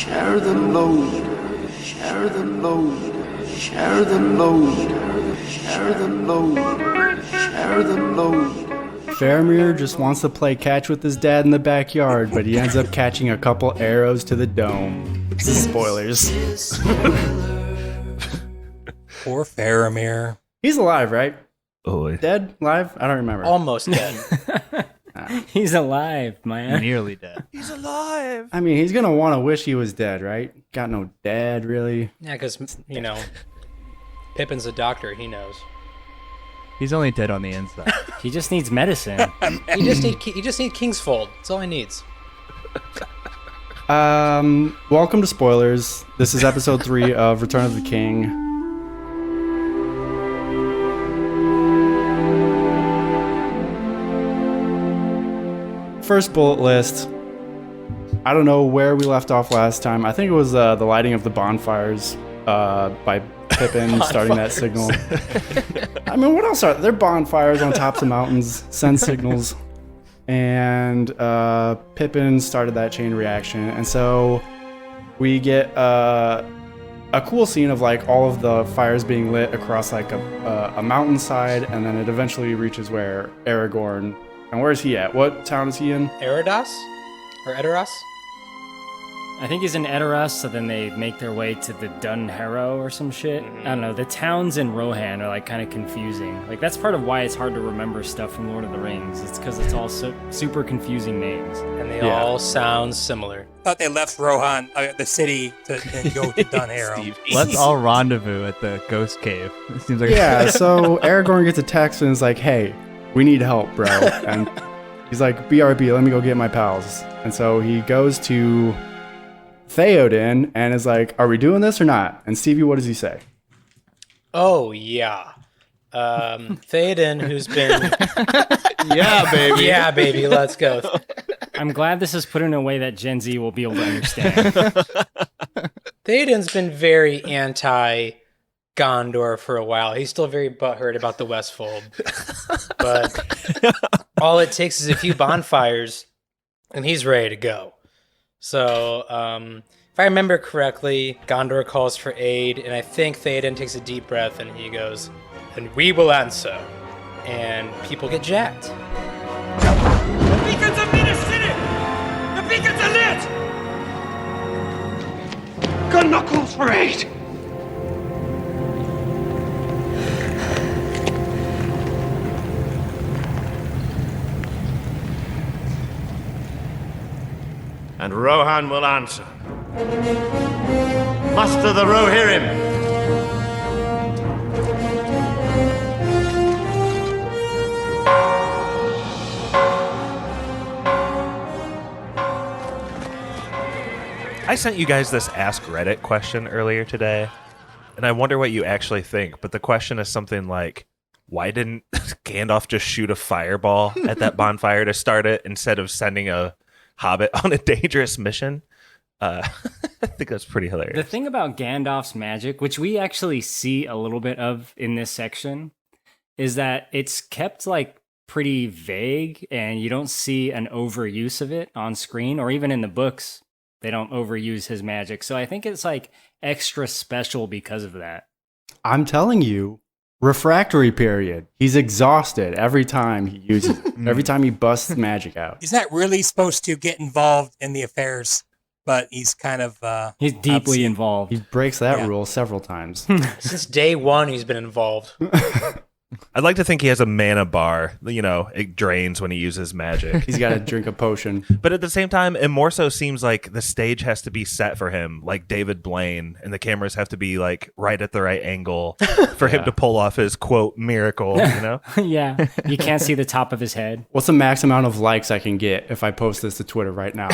Share the load. Share the load. Share the load. Share the load. Share the load. Faramir just wants to play catch with his dad in the backyard, but he ends up catching a couple arrows to the dome. This is spoilers. Poor Faramir. He's alive, right? Oh, Dead? Alive? I don't remember. Almost dead. He's alive, man. nearly dead. He's alive. I mean, he's going to want to wish he was dead, right? Got no dad, really. Yeah, because, Pippin's a doctor. He knows. He's only dead on the inside. He just needs medicine. You just need King's Fold. That's all he needs. Welcome to spoilers. This is episode 3 of Return of the King. First bullet list. I don't know where we left off last time. I think it was the lighting of the bonfires by Pippin starting that signal. I mean, what else are there? Bonfires on tops of mountains, send signals. And Pippin started that chain reaction. And so we get a cool scene of like all of the fires being lit across like a mountainside. And then it eventually reaches where Aragorn. And where is he at? What town is he in? Eredos? Or Edoras? I think he's in Edoras, so then they make their way to the Dun Harrow or some shit. I don't know. The towns in Rohan are like kind of confusing. Like that's part of why it's hard to remember stuff from Lord of the Rings. It's because it's all super confusing names. And they all sound similar. Thought they left Rohan, the city, to go to Dun Harrow. Let's all rendezvous at the ghost cave. It seems like Yeah, so Aragorn gets a text and is like, hey, we need help, bro. And he's like, BRB, let me go get my pals. And so he goes to Theoden and is like, are we doing this or not? And Stevie, what does he say? Oh, yeah. Theoden, who's been... yeah, baby. Yeah, baby, let's go. I'm glad this is put in a way that Gen Z will be able to understand. Theoden's been very anti-Gondor for a while. He's still very butthurt about the Westfold. But all it takes is a few bonfires, and he's ready to go. So, if I remember correctly, Gondor calls for aid, and I think Theoden takes a deep breath, and he goes, and we will answer. And people get jacked. The beacons are in the city! The beacons are lit! Gondor calls for aid! And Rohan will answer. Muster the Rohirrim! I sent you guys this Ask Reddit question earlier today, and I wonder what you actually think. But the question is something like, why didn't Gandalf just shoot a fireball at that bonfire to start it instead of sending a hobbit on a dangerous mission? I think that's pretty hilarious. The thing about Gandalf's magic, which we actually see a little bit of in this section, is that it's kept like pretty vague and you don't see an overuse of it on screen, or even in the books, they don't overuse his magic. So I think it's like extra special because of that. I'm telling you, refractory period. He's exhausted every time he uses it, every time he busts magic out. He's not really supposed to get involved in the affairs, but he's kind of... He's deeply involved. He breaks that rule several times. Since day one, he's been involved. I'd like to think he has a mana bar. It drains when he uses magic. He's got to drink a potion. But at the same time, it more so seems like the stage has to be set for him, like David Blaine, and the cameras have to be like right at the right angle for him to pull off his quote miracle. Yeah, you can't see the top of his head. What's the max amount of likes I can get if I post this to Twitter right now?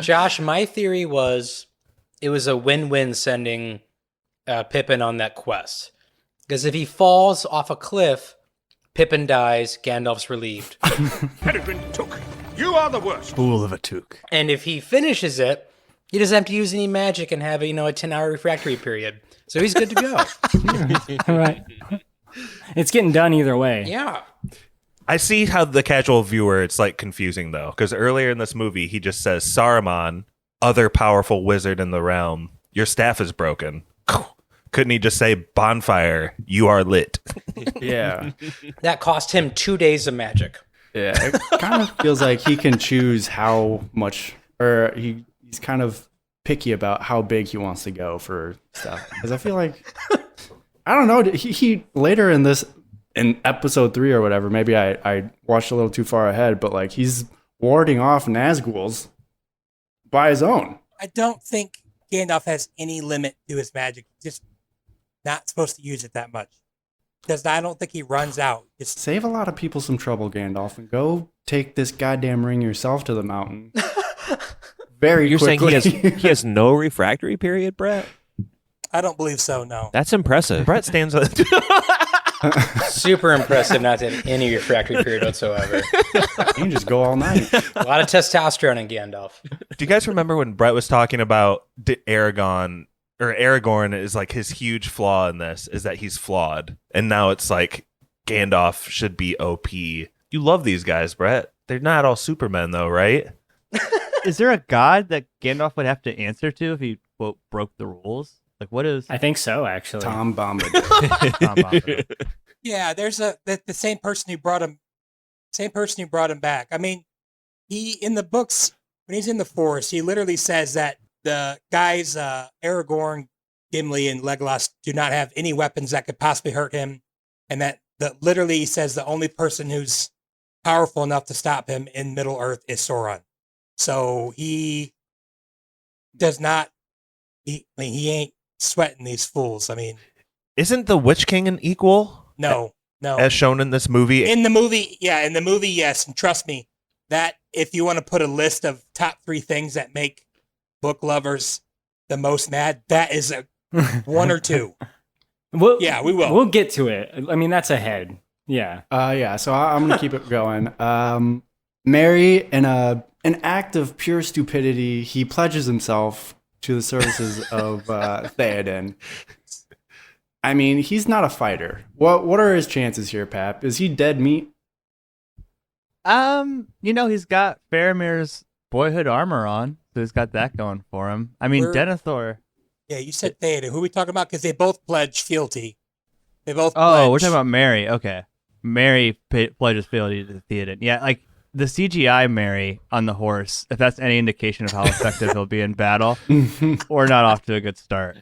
Josh, my theory was it was a win-win sending Pippin on that quest. Because if he falls off a cliff, Pippin dies, Gandalf's relieved. Peregrine Took, you are the worst. Fool of a took. And if he finishes it, he doesn't have to use any magic and have a 10-hour refractory period. So he's good to go. Right. It's getting done either way. Yeah. I see how the casual viewer, it's like confusing though, because earlier in this movie, he just says Saruman, other powerful wizard in the realm, your staff is broken. Couldn't he just say, bonfire, you are lit? Yeah. That cost him 2 days of magic. Yeah. It kind of feels like he can choose how much, or he's kind of picky about how big he wants to go for stuff. Because I feel like, I don't know, he later in episode 3 or whatever, maybe I watched a little too far ahead, but like he's warding off Nazguls by his own. I don't think Gandalf has any limit to his magic. Just not supposed to use it that much. Because I don't think he runs out. Just save a lot of people some trouble, Gandalf, and go take this goddamn ring yourself to the mountain. Very You're quickly. saying he has no refractory period, Brett? I don't believe so, no. That's impressive. Brett stands up. Super impressive not to have any refractory period whatsoever. You can just go all night. A lot of testosterone in Gandalf. Do you guys remember when Brett was talking about Aragorn is like his huge flaw in this is that he's flawed. And now it's like Gandalf should be OP. You love these guys, Brett. They're not all Supermen though, right? Is there a god that Gandalf would have to answer to if he, quote, broke the rules? Like, what is... I think so, actually. Tom Bombadil. Tom Bombadil. Yeah, there's the same person who brought him back. I mean, he in the books when he's in the forest, he literally says that the guys Aragorn, Gimli, and Legolas do not have any weapons that could possibly hurt him, and that literally he says the only person who's powerful enough to stop him in Middle Earth is Sauron. So he does not. He ain't sweating these fools. I mean, isn't the Witch King an equal? No. As shown in this movie. In the movie, yes. And trust me, that if you want to put a list of top 3 things that make book lovers the most mad, that is a 1 or 2. We will. We'll get to it. I mean, that's ahead. Yeah. So I'm going to keep it going. Merry, in an act of pure stupidity, he pledges himself to the services of Theoden. I mean, he's not a fighter. What are his chances here, Pap? Is he dead meat? He's got Faramir's boyhood armor on, so he's got that going for him. I mean, Denethor. Yeah, you said Theoden. Who are we talking about? Because they both pledge fealty. They both. Oh, we're talking about Merry. Okay, Merry pledges fealty to Theoden. Yeah, like the CGI Merry on the horse. If that's any indication of how effective he'll be in battle, we're not off to a good start.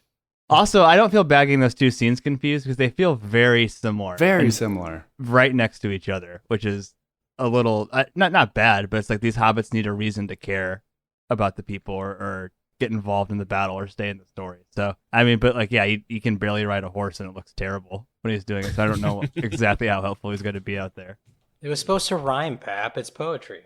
Also, I don't feel bad getting those two scenes confused because they feel very similar. Very similar. Right next to each other, which is a little, not bad, but it's like these hobbits need a reason to care about the people or get involved in the battle or stay in the story. So, I mean, but like, yeah, he can barely ride a horse and it looks terrible when he's doing it. So I don't know exactly how helpful he's going to be out there. It was supposed to rhyme, Pap. It's poetry.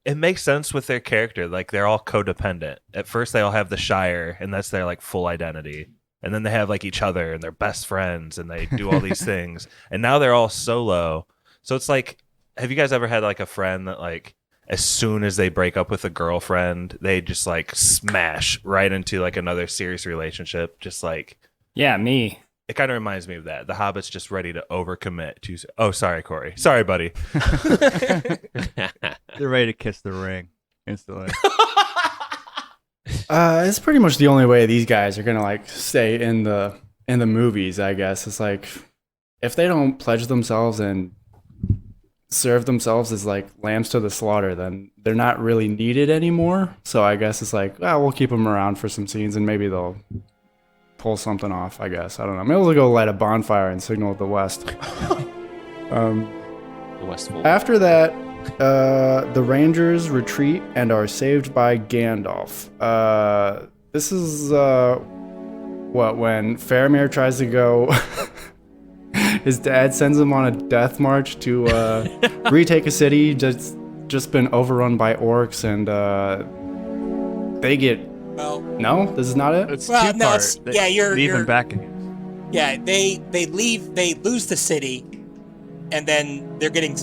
It makes sense with their character. Like, they're all codependent. At first, they all have the Shire, and that's their like full identity. And then they have like each other, and they're best friends, and they do all these things. And now they're all solo. So it's like, have you guys ever had like a friend that like, as soon as they break up with a girlfriend, they just like smash right into like another serious relationship? Just like, yeah, me. It kind of reminds me of that. The Hobbit's just ready to overcommit to. Oh, sorry, Corey. Sorry, buddy. They're ready to kiss the ring instantly. It's pretty much the only way these guys are gonna like stay in the movies, I guess. It's like if they don't pledge themselves and serve themselves as like lambs to the slaughter, then they're not really needed anymore. So I guess it's like, we'll keep them around for some scenes and maybe they'll pull something off, I guess. I don't know. Maybe we'll go light a bonfire and signal the west. The westful. After that, the Rangers retreat and are saved by Gandalf. This is when Faramir tries to go. His dad sends him on a death march to retake a city just been overrun by orcs, and they get. Well, no, this is not it. It's two-part. You're leaving back again. Yeah, they leave. They lose the city, and then they're getting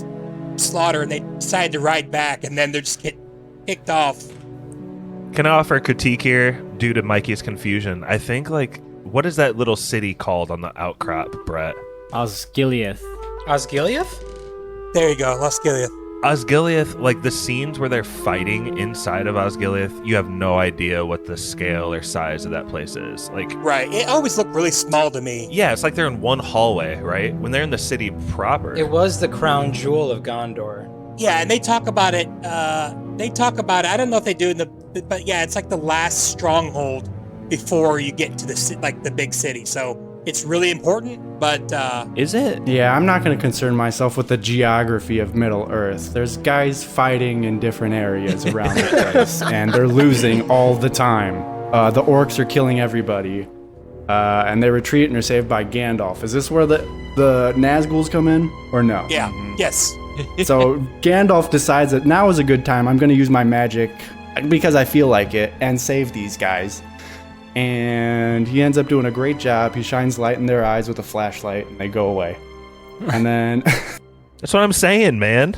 slaughtered, and they decide to ride back, and then they're just get kicked off. Can I offer a critique here due to Mikey's confusion? I think like, what is that little city called on the outcrop, Brett? Osgiliath. Osgiliath? There you go, Osgiliath. Osgiliath, like the scenes where they're fighting inside of Osgiliath, you have no idea what the scale or size of that place is. Like, right. It always looked really small to me. yeah, it's like they're in one hallway, right? When they're in the city proper. It was the crown jewel of Gondor. Yeah, and they talk about it. I don't know if they do but yeah, it's like the last stronghold before you get to the big city. So it's really important, but is it? Yeah, I'm not going to concern myself with the geography of Middle Earth. There's guys fighting in different areas around the place, and they're losing all the time. The orcs are killing everybody, and they retreat and are saved by Gandalf. Is this where the Nazguls come in, or no? yeah, yes. So Gandalf decides that now is a good time. I'm going to use my magic because I feel like it and save these guys. And he ends up doing a great job. He shines light in their eyes with a flashlight, and they go away. And then... That's what I'm saying, man.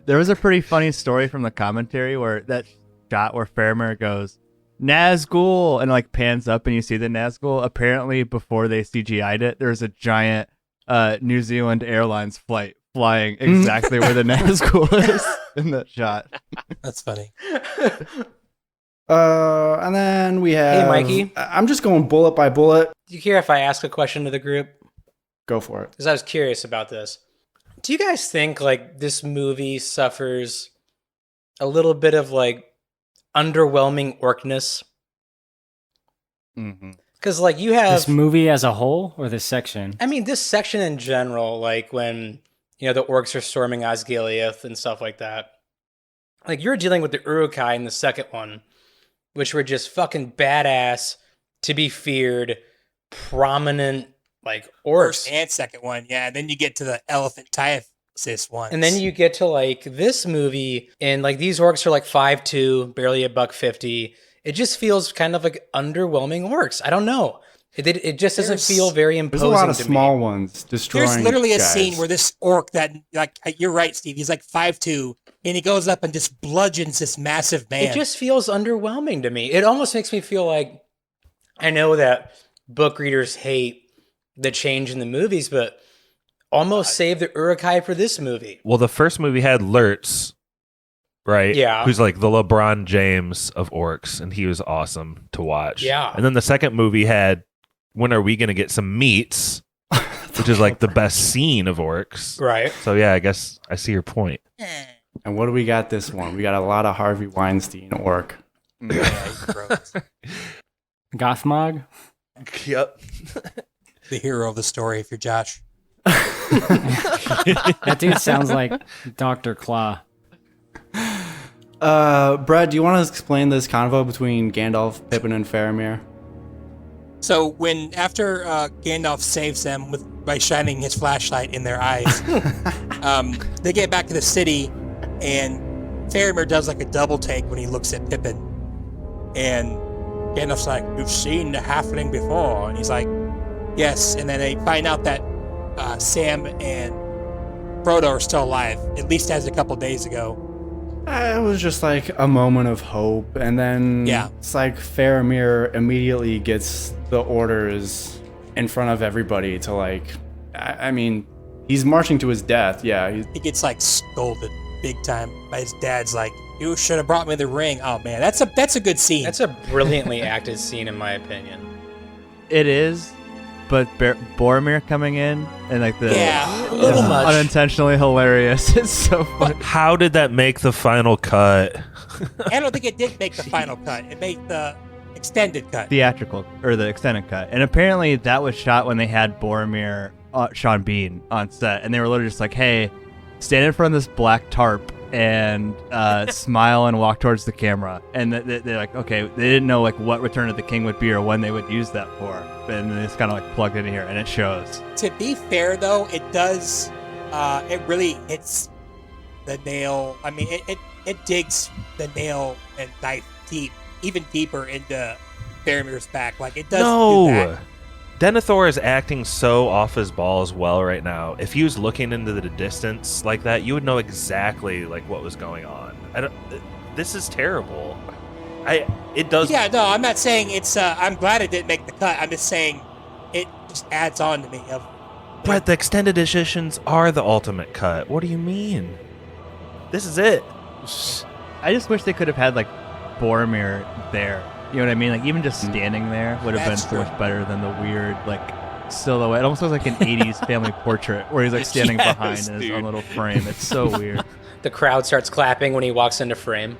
There was a pretty funny story from the commentary where that shot where Faramir goes, Nazgul, and like pans up and you see the Nazgul. Apparently, before they CGI'd it, there's a giant New Zealand Airlines flight flying exactly where the Nazgul is in that shot. That's funny. And then we have... Hey, Mikey. I'm just going bullet by bullet. Do you care if I ask a question to the group? Go for it. Because I was curious about this. Do you guys think like this movie suffers a little bit of like underwhelming orcness? Mm-hmm. Because like you have This movie as a whole or this section? I mean, this section in general, like when the orcs are storming Osgiliath and stuff like that. Like you're dealing with the Uruk-hai in the second one, which were just fucking badass, to be feared, prominent like orcs. First and second one, yeah. Then you get to the elephant Typhus one. And then you get to like this movie, and like these orcs are like 5'2", barely $150. It just feels kind of like underwhelming orcs. I don't know. It just doesn't feel very There's imposing. a lot of to small me. ones destroying There's literally a guys. scene where this orc that, like, you're right, Steve. He's like 5'2", and he goes up and just bludgeons this massive man. It just feels underwhelming to me. It almost makes me feel like I know that book readers hate the change in the movies, but almost save the Uruk-hai for this movie. Well, the first movie had Lurtz, right? Yeah. Who's like the LeBron James of orcs, and he was awesome to watch. Yeah. And then the second movie had When Are We Gonna Get Some Meats, which is like the best scene of orcs. Right. So yeah, I guess I see your point. And what do we got this one? We got a lot of Harvey Weinstein orc. Gothmog? Yep. The hero of the story, if you're Josh. That dude sounds like Dr. Claw. Brad, do you want to explain this convo between Gandalf, Pippin, and Faramir? So after Gandalf saves them by shining his flashlight in their eyes, they get back to the city, and Faramir does like a double take when he looks at Pippin, and Gandalf's like, "You've seen the halfling before," and he's like, "Yes." And then they find out that Sam and Frodo are still alive, at least as a couple days ago. It was just like a moment of hope, and then it's like Faramir immediately gets the orders in front of everybody to like, I mean, he's marching to his death. Yeah, he gets like scolded big time by his dad's like, "You should have brought me the ring." Oh man, that's a good scene. That's a brilliantly acted scene, in my opinion. It is, but Boromir coming in and like the a little much. Unintentionally hilarious. It's so funny. How did that make the final cut? I don't think it did make the final cut. It made the extended cut. Theatrical or the extended cut, and apparently that was shot when they had Boromir, Sean Bean on set, and they were literally just like, "Hey, stand in front of this black tarp and smile and walk towards the camera." And they're like, okay, they didn't know like what Return of the King would be or when they would use that for, and they just kind of like plugged it in here, and it shows. To be fair, though, it does. It really hits the nail. I mean, it digs the nail and knife deep, even deeper into Faramir's back. Like it does. Do that. Denethor is acting so off his ball as well right now. If he was looking into the distance like that, you would know exactly like what was going on. This is terrible. It does. Yeah, no, I'm not saying it's. I'm glad it didn't make the cut. I'm just saying it just adds on to me. Brett, the extended editions are the ultimate cut. What do you mean? This is it. I just wish they could have had like Boromir there. You know what I mean? Like even just standing there would have been so much better than the weird like silhouette. It almost looks like an 80s family portrait where he's like standing behind in his own little frame. It's so weird. The crowd starts clapping when he walks into frame.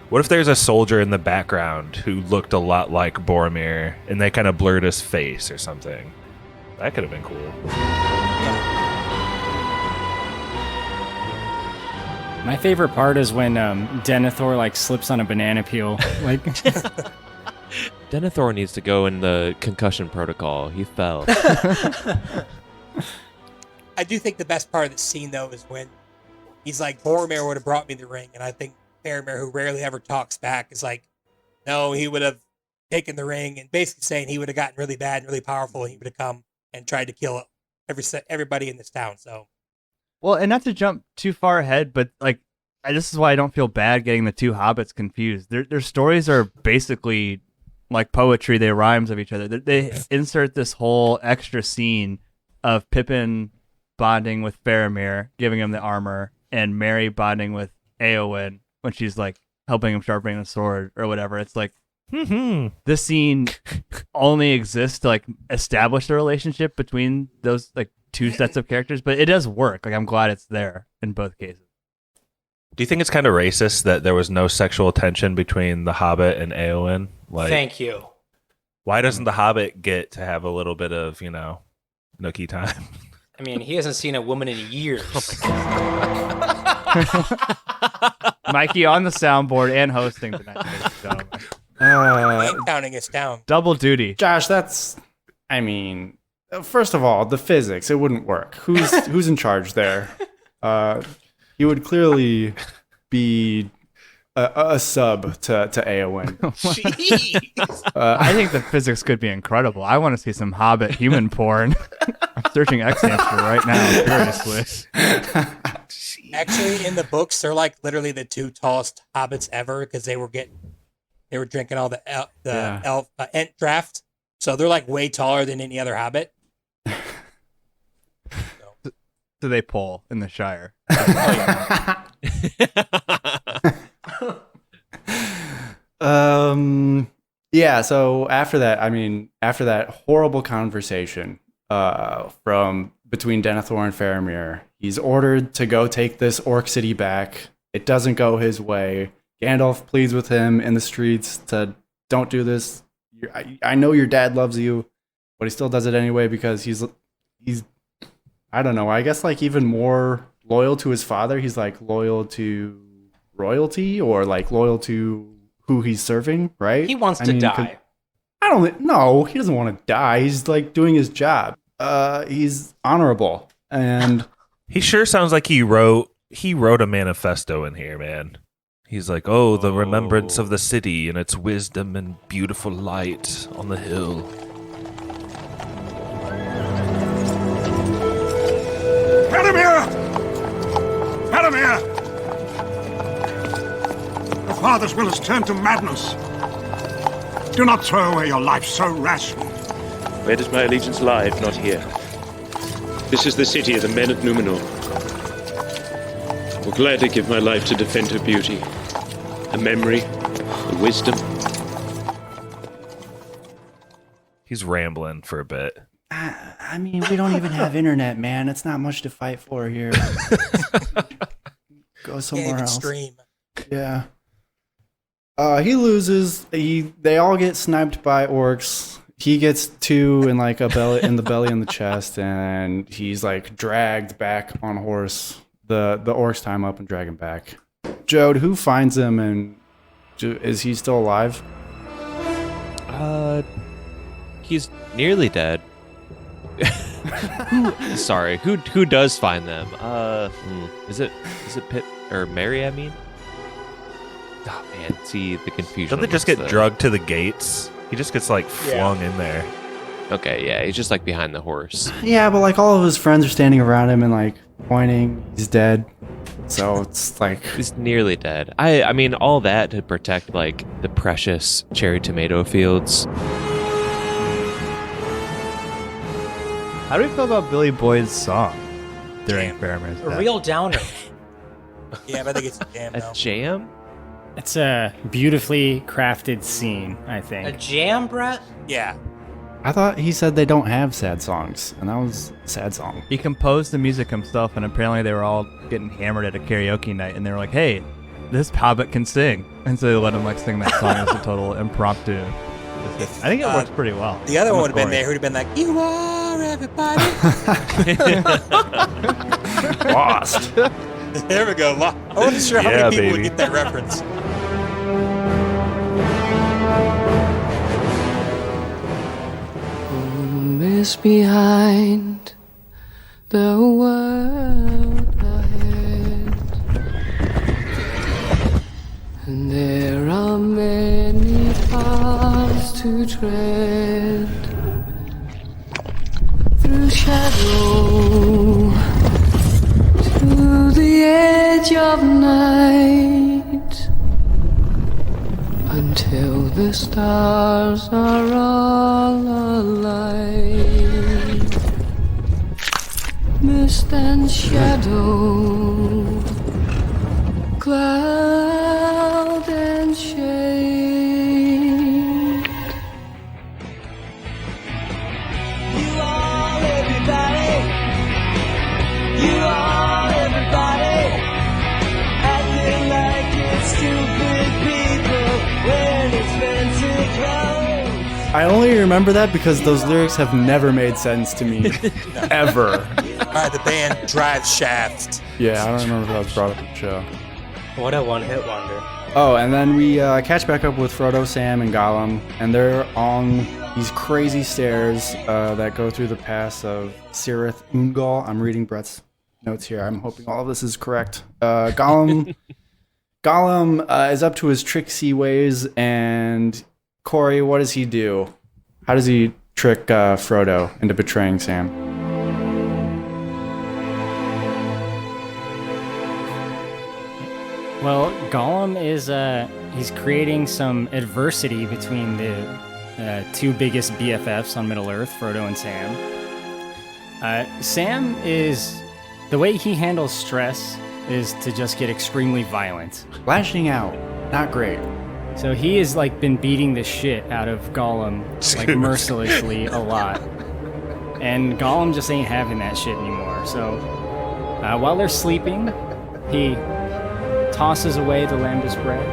What if there's a soldier in the background who looked a lot like Boromir and they kind of blurred his face or something? That could have been cool. My favorite part is when Denethor like slips on a banana peel. Like Denethor needs to go in the concussion protocol. He fell. I do think the best part of the scene, though, is when he's like, Boromir would have brought me the ring. And I think Faramir, who rarely ever talks back, is like, no, he would have taken the ring and basically saying he would have gotten really bad and really powerful and he would have come and tried to kill everybody in this town. So, well, and not to jump too far ahead, but like this is why I don't feel bad getting the two hobbits confused. Their stories are basically like poetry. They rhymes of each other. They insert this whole extra scene of Pippin bonding with Faramir, giving him the armor, and Merry bonding with Éowyn when she's like helping him sharpening a sword or whatever. It's like this scene only exists to like establish the relationship between those like two sets of characters, but it does work. Like I'm glad it's there in both cases. Do you think it's kind of racist that there was no sexual tension between the Hobbit and Éowyn? Like, Thank you. Why doesn't the Hobbit get to have a little bit of, nookie time? I mean, he hasn't seen a woman in years. Mikey on the soundboard and hosting tonight. Ain't counting us down. Double duty. Josh, first of all, the physics, it wouldn't work. Who's in charge there? He would clearly be a sub to Éowyn. I think the physics could be incredible. I want to see some Hobbit human porn. I'm searching X Hamster right now, seriously. Actually, in the books, they're like literally the two tallest hobbits ever because they were drinking all the Ent draft, so they're like way taller than any other hobbit. Do they pull in the Shire? Yeah, so after that horrible conversation from between Denethor and Faramir, he's ordered to go take this orc city back. It doesn't go his way. Gandalf pleads with him in the streets to don't do this. I know your dad loves you, but he still does it anyway because he's I don't know, I guess like even more loyal to his father. He's like loyal to royalty or like loyal to who he's serving, right? He wants to die. No, he doesn't want to die. He's like doing his job. He's honorable and he sure sounds like he wrote a manifesto in here, man. He's like, the remembrance of the city and its wisdom and beautiful light on the hill. Faramir! Faramir! Your father's will has turned to madness. Do not throw away your life so rashly. Where does my allegiance lie if not here? This is the city of the men of Númenor. I will gladly give my life to defend her beauty, her memory, her wisdom. He's rambling for a bit. I mean, we don't even have internet, man. It's not much to fight for here. Go somewhere else. Stream. Yeah. He loses. They all get sniped by orcs. He gets two in like in the belly and the chest, and he's like dragged back on horse. The orcs tie him up and drag him back. Jode, who finds him, and is he still alive? He's nearly dead. Who does find them? Is it Pitt or Merry? I mean, oh man, see the confusion. Don't they just get drugged to the gates? He just gets like flung in there. Okay, yeah, he's just like behind the horse. Yeah, but like all of his friends are standing around him and like pointing. He's dead. So it's like he's nearly dead. I mean, all that to protect like the precious cherry tomato fields. How do we feel about Billy Boyd's song during Faramir's death? A real downer. Yeah, but I think it's a jam. A though. jam? It's a beautifully crafted scene, I A think. jam, Brett? Yeah. I thought he said they don't have sad songs, and that was a sad song. He composed the music himself, and apparently they were all getting hammered at a karaoke night, and they were like, "Hey, this hobbit can sing," and so they let him like sing that song as a total impromptu. I think it works pretty well. The other I'm one with would have been Corey. there who'd have been like, "You are everybody." Lost. There we go. I wasn't sure how Yeah, many people baby. would get that reference. Home is behind, the world ahead, and there are many paths to tread through shadow to the edge of night, until the stars are all alight. Mist and shadow, cloud and shade. You are everybody. You are everybody. Acting like it's stupid people wearing expensive clothes. I only remember that because those lyrics have never made sense to me, ever. By the band Drive Shaft. Yeah, I don't remember if that was brought up in the show. What a one-hit wonder. Oh, and then we catch back up with Frodo, Sam, and Gollum, and they're on these crazy stairs that go through the pass of Cirith Ungol. I'm reading Brett's notes here. I'm hoping all of this is correct. Gollum is up to his tricksy ways, and Corey, what does he do? How does he trick Frodo into betraying Sam? Well, Gollum is he's creating some adversity between the two biggest BFFs on Middle Earth, Frodo and Sam. Sam is the way he handles stress is to just get extremely violent, Lashing out, not great. so he has like been beating the shit out of Gollum like mercilessly a lot, and Gollum just ain't having that shit anymore. So while they're sleeping, he tosses away the lambus bread,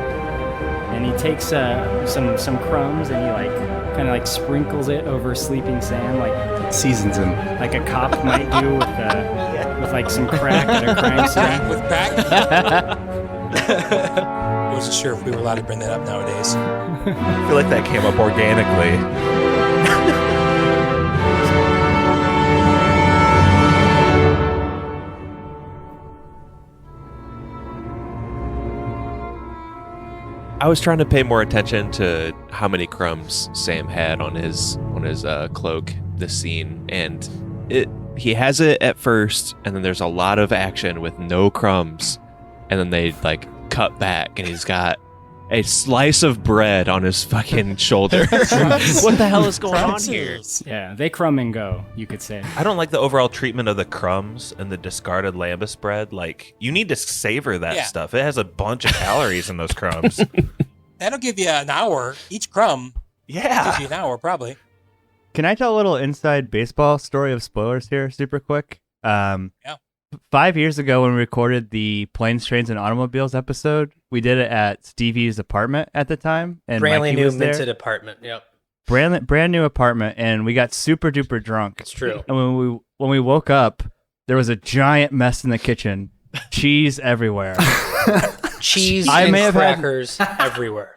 and he takes some crumbs and he like kind of like sprinkles it over sleeping Sam, like Seasons him. like a cop might do with like some crack at a crime scene. With crack? I wasn't sure if we were allowed to bring that up nowadays. I feel like that came up organically. I was trying to pay more attention to how many crumbs Sam had on his cloak this scene, and he has it at first, and then there's a lot of action with no crumbs, and then they like cut back, and he's got a slice of bread on his fucking shoulder. What the hell is going on here? Yeah, they crumb and go, you could say. I don't like the overall treatment of the crumbs and the discarded lambus bread. Like, you need to savor that stuff. It has a bunch of calories in those crumbs. That'll give you an hour. Each crumb gives you an hour, probably. Can I tell a little inside baseball story of spoilers here, super quick? Yeah. 5 years ago, when we recorded the Planes, Trains, and Automobiles episode, we did it at Stevie's apartment at the time, and Brand Mikey new was there. minted apartment. Yep. Brand new apartment, and we got super duper drunk. It's true. And when we woke up, there was a giant mess in the kitchen, cheese everywhere. Cheese I and may have had- crackers everywhere.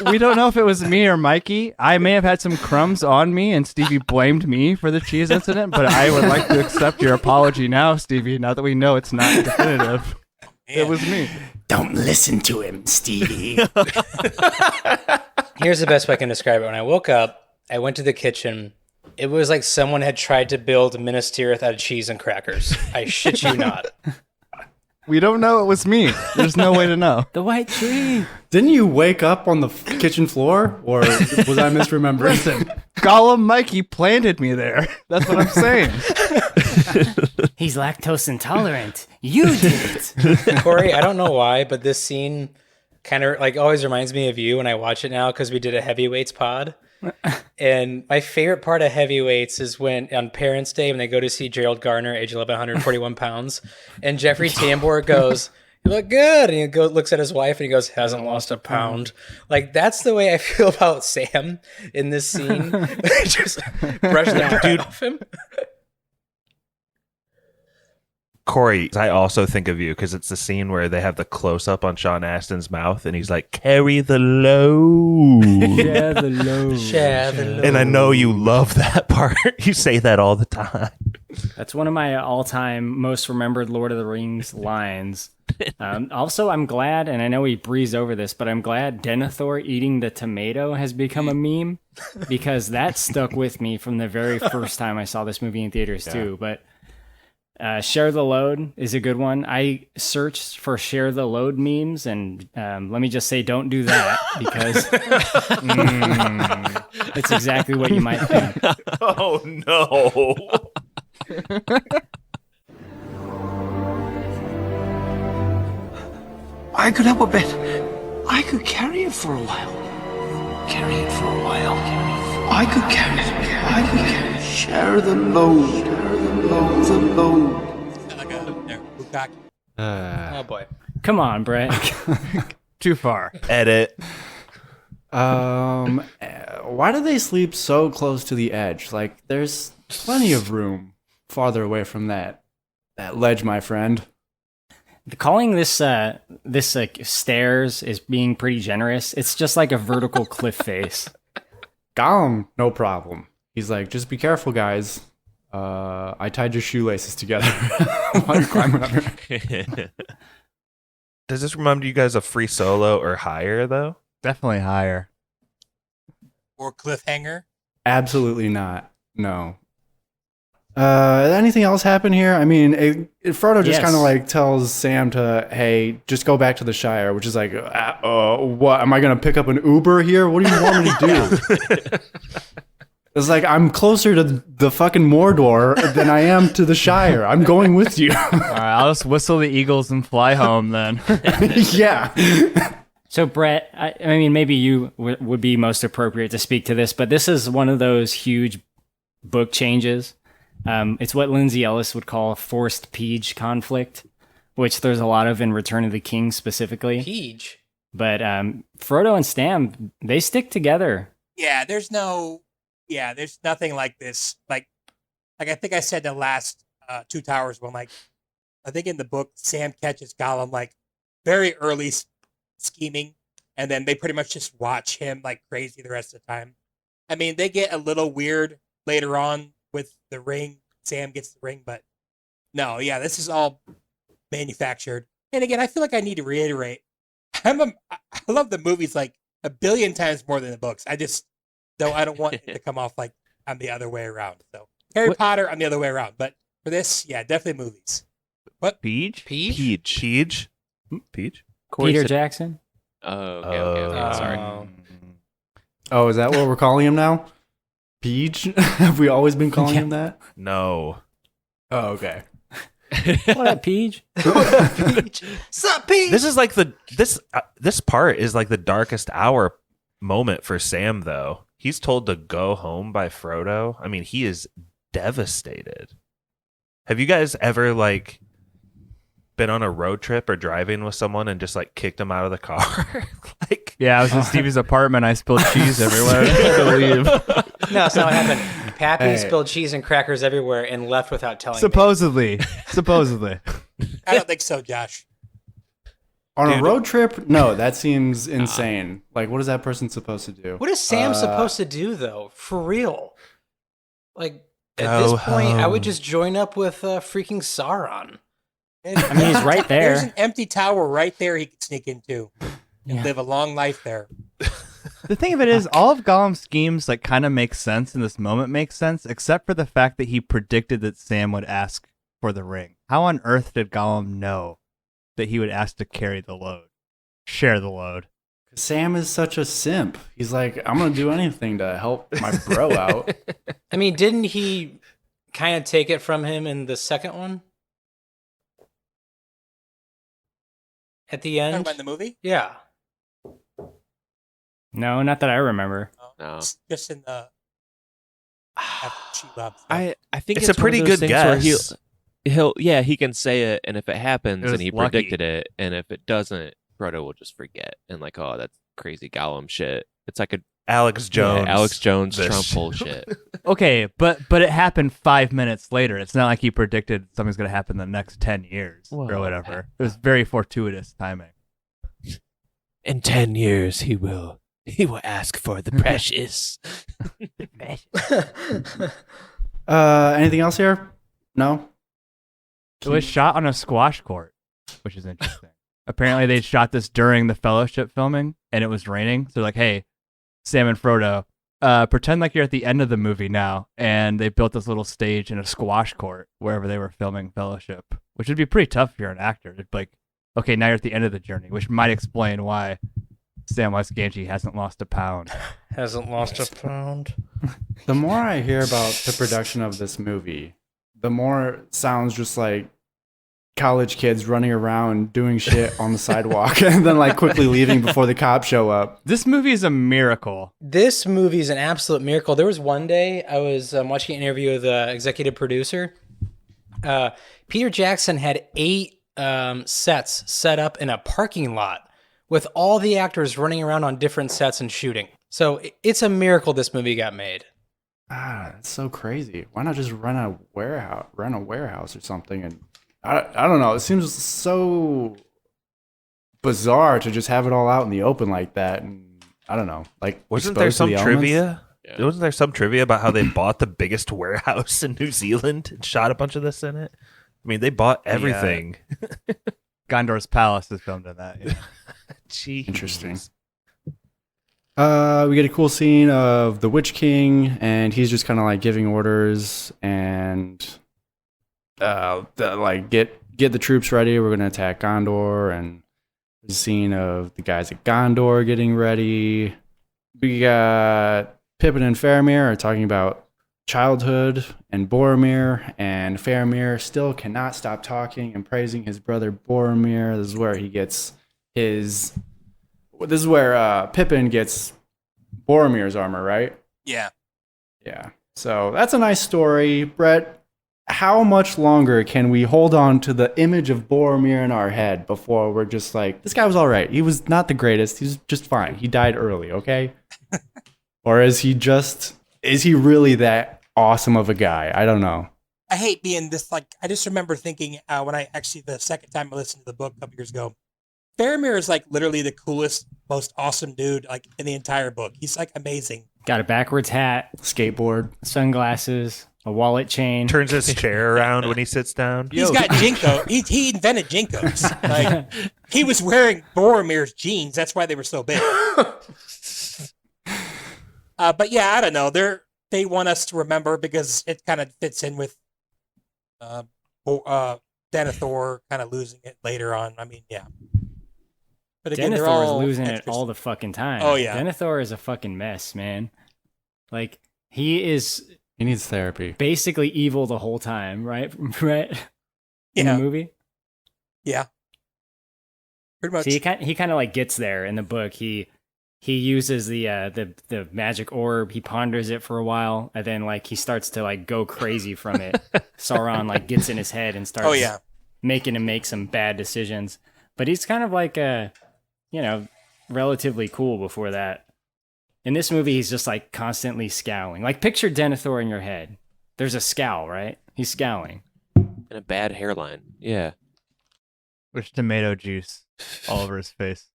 We don't know if it was me or Mikey. I may have had some crumbs on me, and Stevie blamed me for the cheese incident, but I would like to accept your apology now, Stevie, now that we know it's not definitive. It was me. Don't listen to him, Stevie. Here's the best way I can describe it. When I woke up, I went to the kitchen. It was like someone had tried to build Minas Tirith out of cheese and crackers. I shit you not. We don't know it was me. There's no way to know. The white tree. Didn't you wake up on the kitchen floor, or was I misremembering? Listen, Gollum Mikey planted me there. That's what I'm saying. He's lactose intolerant. You did it. Corey, I don't know why, but this scene kind of like always reminds me of you when I watch it now because we did a heavyweights pod. And my favorite part of heavyweights is when on Parents' Day when they go to see Gerald Garner, age 11, 141 pounds, and Jeffrey Tambor goes, "You look good," and he looks at his wife and he goes, "Hasn't lost a pound." Like that's the way I feel about Sam in this scene. Just brush the dude off him. Corey, I also think of you because it's the scene where they have the close up on Sean Astin's mouth and he's like, "Carry the load." Share the load. Share the load. And I know you love that part. You say that all the time. That's one of my all-time most remembered Lord of the Rings lines. Also, I'm glad, and I know we breezed over this, but I'm glad Denethor eating the tomato has become a meme because that stuck with me from the very first time I saw this movie in theaters too. But share the load is a good one. I searched for share the load memes, and let me just say, don't do that because it's exactly what you might think. Oh no. I could help a bit. I could carry it for a while. Carry it for a while. I could carry it. I could carry it. Share the load. Share the load. The load. Oh boy. Come on, Brett. Too far. Edit. Why do they sleep so close to the edge? Like, there's plenty of room farther away from that ledge, my friend. Calling this like stairs is being pretty generous. It's just like a vertical cliff face. Gollum, no problem. He's like, just be careful, guys. I tied your shoelaces together while you're climbing up here. Does this remind you guys of Free Solo or Higher, though? Definitely higher. Or Cliffhanger? Absolutely not. No. Anything else happen here? I mean, Frodo just kind of like tells Sam to, hey, just go back to the Shire, which is like, what? Am I going to pick up an Uber here? What do you want me to do? It's like, I'm closer to the fucking Mordor than I am to the Shire. I'm going with you. All right, I'll just whistle the eagles and fly home then. Yeah. So, Brett, I mean, maybe you would be most appropriate to speak to this, but this is one of those huge book changes. It's what Lindsay Ellis would call forced Peege conflict, which there's a lot of in Return of the King specifically. Peege. But Frodo and Sam, they stick together. Yeah, there's nothing like this. Like I think I said the last Two Towers when, like, I think in the book, Sam catches Gollum, like, very early scheming, and then they pretty much just watch him like crazy the rest of the time. I mean, they get a little weird later on with the ring. Sam gets the ring, but no, yeah, this is all manufactured. And again, I feel like I need to reiterate, I love the movies like a billion times more than the books. I don't want it to come off like I'm the other way around. So Harry Potter, I'm the other way around. But for this, yeah, definitely movies. What? Peege? Peege? Peter Jackson? Oh, okay. Sorry. Oh, is that what we're calling him now? Peege? Have we always been calling him that? No. Oh, okay. What up, Peege? Sup, Peege? This is like this part is like the darkest hour moment for Sam, though. He's told to go home by Frodo. I mean, he is devastated. Have you guys ever like been on a road trip or driving with someone and just like kicked them out of the car? Like, yeah, I was in Stevie's apartment. I spilled cheese everywhere. I had to leave. No, it's not what happened. Pappy spilled cheese and crackers everywhere and left without telling Supposedly. I don't think so, Josh. On a road trip? No, that seems insane. Like, what is that person supposed to do? What is Sam supposed to do, though? For real? Like, at this point, I would just join up with freaking Sauron. I mean, he's right there. There's an empty tower right there he could sneak into and live a long life there. The thing of it is, all of Gollum's schemes like kind of make sense in this moment, makes sense, except for the fact that he predicted that Sam would ask for the ring. How on earth did Gollum know that he would ask to carry the load? Share the load. Sam is such a simp. He's like, I'm going to do anything to help my bro out. I mean, didn't he kind of take it from him in the second one. At the Talking end. about in the movie? Yeah. No, not that I remember. No. Just in the. I think It's it's a pretty one of those good things where guess. he can say it, and if it happens, It was and he lucky. predicted it, and if it doesn't, Frodo will just forget and like, oh, that's crazy Gollum shit. It's like a Alex Jones. Alex Jones this. Trump bullshit. Okay, but it happened 5 minutes later. It's not like he predicted something's going to happen the next 10 years or Whoa. whatever. It was very fortuitous timing. In 10 years, he will ask for the precious. Anything else here? No. It was shot on a squash court, which is interesting. Apparently, they shot this during the Fellowship filming, and it was raining. So, like, hey, Sam and Frodo, pretend like you're at the end of the movie now, and they built this little stage in a squash court wherever they were filming Fellowship, which would be pretty tough if you're an actor. It'd be like, okay, now you're at the end of the journey, which might explain why Samwise Gamgee hasn't lost a pound. Hasn't lost a pound. The more I hear about the production of this movie, the more it sounds just like college kids running around doing shit on the sidewalk and then like quickly leaving before the cops show up. This movie is a miracle. This movie is an absolute miracle. There was one day I was watching an interview with the executive producer. Peter Jackson had 8 sets set up in a parking lot with all the actors running around on different sets and shooting. So it's a miracle this movie got made. That's so crazy. Why not just run a warehouse or something? And I don't know. It seems so bizarre to just have it all out in the open like that. And I don't know. Like, Wasn't there exposed to some the elements? trivia? Yeah. Wasn't there some trivia about how they bought the biggest warehouse in New Zealand and shot a bunch of this in it? I mean, they bought everything. Gondor's Palace is filmed in that. Yeah. Jeez. Interesting. We get a cool scene of the Witch King, and he's just kind of like giving orders and like get the troops ready. We're gonna attack Gondor, and the scene of the guys at Gondor getting ready. We got Pippin and Faramir are talking about childhood and Boromir, and Faramir still cannot stop talking and praising his brother Boromir. This is where he gets his. This is where Pippin gets Boromir's armor, right? Yeah. Yeah. So that's a nice story, Brett. How much longer can we hold on to the image of Boromir in our head before we're just like, this guy was all right. He was not the greatest. He's just fine. He died early, okay? Or is he really that awesome of a guy? I don't know. I hate being this, like, I just remember thinking when I actually, the second time I listened to the book a couple years ago, Faramir is like literally the coolest, most awesome dude like in the entire book. He's like amazing. Got a backwards hat, Skateboard, sunglasses, a wallet chain. Turns his chair around when he sits down. He's got Jinko. He invented Jinkos. Like, he was wearing Boromir's jeans. That's why they were so big. But yeah, I don't know. They want us to remember because it kind of fits in with Denethor kind of losing it later on. I mean, yeah. But again, they're Denethor is all losing it extras. all the fucking time. Oh, yeah. Denethor is a fucking mess, man. Like, he needs therapy. Basically evil the whole time, right? Right? In Yeah. the movie? Yeah. Pretty much. See, he kind of like gets there in the book. He uses the magic orb. He ponders it for a while, and then like he starts to like go crazy from it. Sauron like gets in his head and starts making him make some bad decisions. But he's kind of like relatively cool before that. In this movie, he's just like constantly scowling. Like picture Denethor in your head. There's a scowl, right? He's scowling. And a bad hairline. Yeah. With tomato juice all over his face.